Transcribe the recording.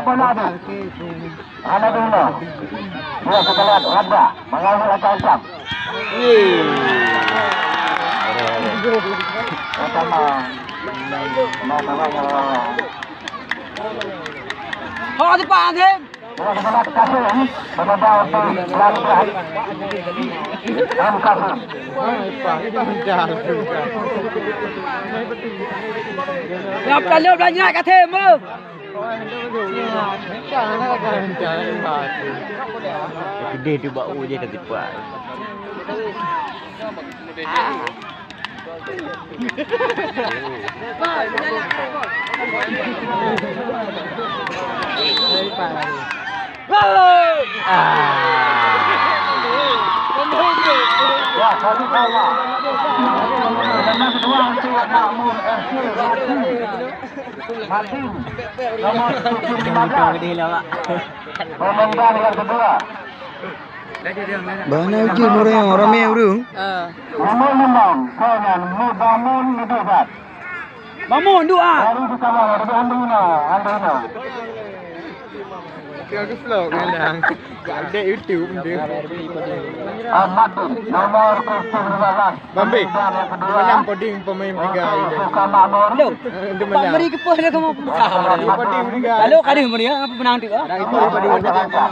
bola ada. Ada dulu. Dua kita lihat ada. Mengawal ancam. Pertama. Oh, depan thêm. Lapkan lu belanja kat thêm mơ. Gede tu bau je tak cepat. Ya, satu sama. Yang kedua untuk Makmur FC Martin. Nomor 15. Gede lah Pak. Komandan yang kedua. Bana uji murah yang ramai bro. Nomor 6 Konan Mudamun Mudabat. Bangun doa. Baru ditambah dari Andina. Aku vlog kadang. Ada YouTube dia. Martin nomor 15. Bambi. Menang poding pemain tiga ini. Lu. Pak beri kepuh dia kamu. Poding tiga. Lalu kadang dia apa menang tu? Itu poding tiga.